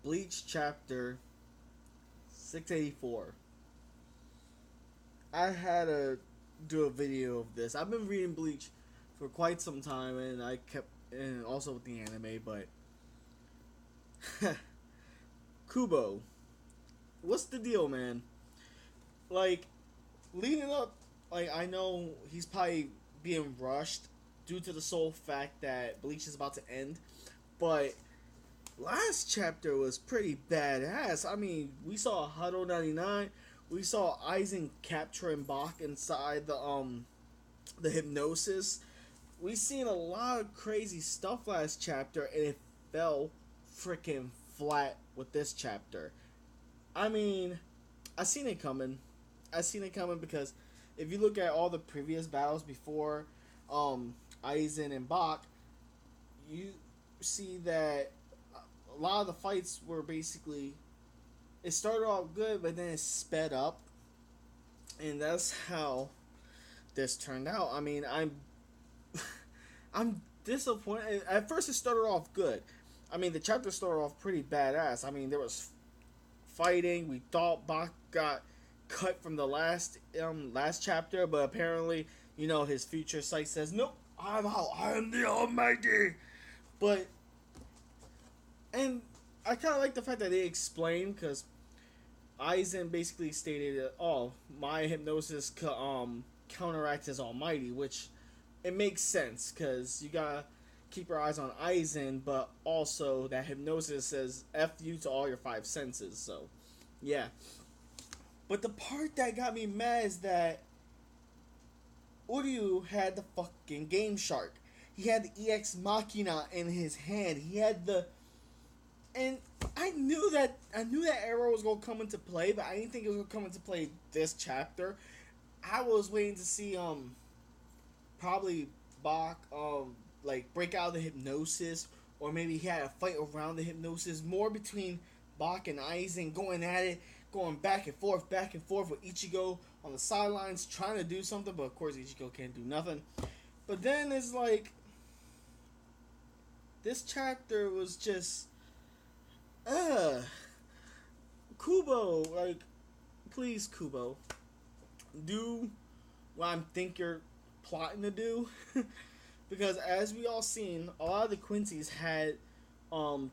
Bleach chapter 684. I had to do a video of this. I've been reading Bleach for quite some time, and and also with the anime, but Kubo, what's the deal, man? Like, leading up, like, I know he's probably being rushed due to the sole fact that Bleach is about to end, but last chapter was pretty badass. I mean, we saw Huddle 99. We saw Aizen capturing Bach inside the hypnosis. We seen a lot of crazy stuff last chapter, and it fell freaking flat with this chapter. I mean, I seen it coming. I seen it coming because if you look at all the previous battles before Aizen and Bach, you see that a lot of the fights were basically, it started off good, but then it sped up, and that's how this turned out. I mean, I'm disappointed. At first, it started off good. I mean, the chapter started off pretty badass. I mean, there was fighting. We thought Bach got cut from the last chapter, but apparently, his future sight says, "Nope, I'm out. I am the Almighty." But and I kind of like the fact that they explained, because Aizen basically stated that, "Oh, my hypnosis counteracts his Almighty," which it makes sense because you gotta keep your eyes on Aizen, but also that hypnosis says "F you" to all your five senses. So, yeah. But the part that got me mad is that Uryu had the fucking Game Shark. He had the EX Machina in his hand. He had and I knew that arrow was gonna come into play, but I didn't think it was gonna come into play this chapter. I was waiting to see probably Bach like break out of the hypnosis, or maybe he had a fight around the hypnosis, more between Bach and Aizen going at it, going back and forth with Ichigo on the sidelines trying to do something, but of course Ichigo can't do nothing. But then it's like, this chapter was just Kubo, like, please, Kubo, do what I think you're plotting to do. Because as we all seen, a lot of the Quincy's had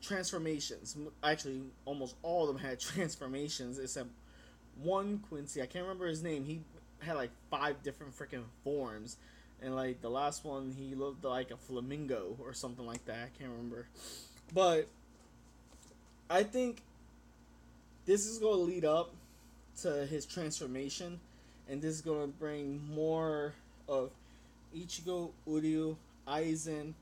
transformations. Actually, almost all of them had transformations, except one Quincy. I can't remember his name. He had like 5 different freaking forms, and like the last one, he looked like a flamingo or something like that. I can't remember, but I think this is going to lead up to his transformation, and this is going to bring more of Ichigo, Uryu, Aizen,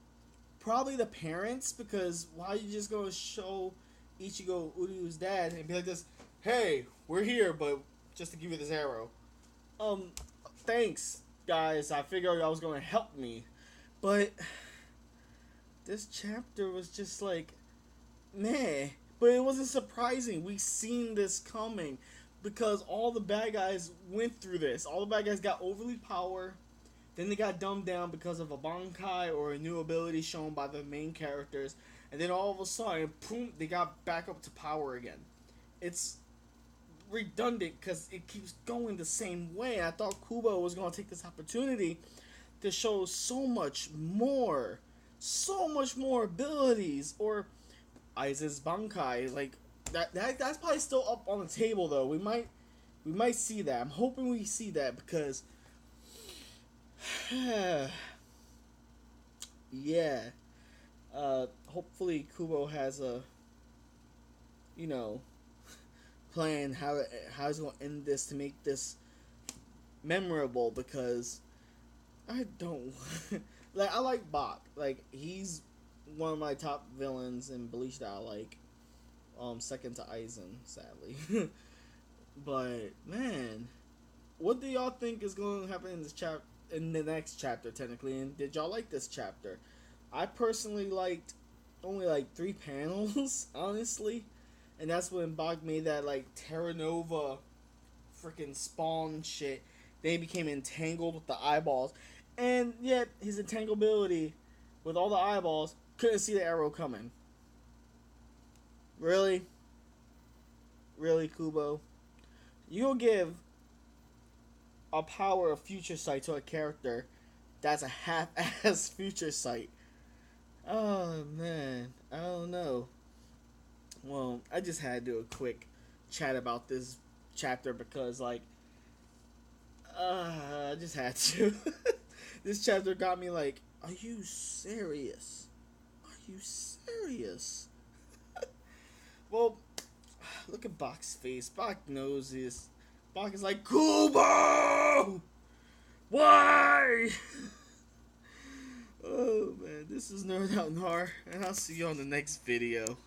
probably the parents, because why are you just going to show Ichigo, Uryu's dad, and be like this, "Hey, we're here, but just to give you this arrow. Thanks, guys. I figured y'all was going to help me." But this chapter was just like, meh. But it wasn't surprising. We seen this coming, because all the bad guys went through this. All the bad guys got overly power, then they got dumbed down because of a Bankai or a new ability shown by the main characters, and then all of a sudden, boom, they got back up to power again. It's redundant because it keeps going the same way. I thought Kubo was going to take this opportunity to show so much more abilities, or Aizen's Bankai. Like, that's probably still up on the table, though. We might see that. I'm hoping we see that, because yeah. Hopefully Kubo has a plan how he's gonna end this to make this memorable, because I don't like, I like Bach. Like, he's one of my top villains in Bleach that I like. Second to Aizen, sadly. But man, what do y'all think is going to happen in this in the next chapter, technically? And did y'all like this chapter? I personally liked only like 3 panels, honestly, and that's when Bach made that like Terra Nova freaking spawn shit. They became entangled with the eyeballs, and yet his entangleability with all the eyeballs couldn't see the arrow coming. Really? Really, Kubo? You'll give a power of future sight to a character that's a half-ass future sight. Oh man, I don't know. Well, I just had to do a quick chat about this chapter because, like, I just had to. This chapter got me like, are you serious? Are you serious? Well, look at Bach's face. Bach knows this. Bach is like, Kubo! Why? Oh man, this is Nerd Out Nar, and I'll see you on the next video.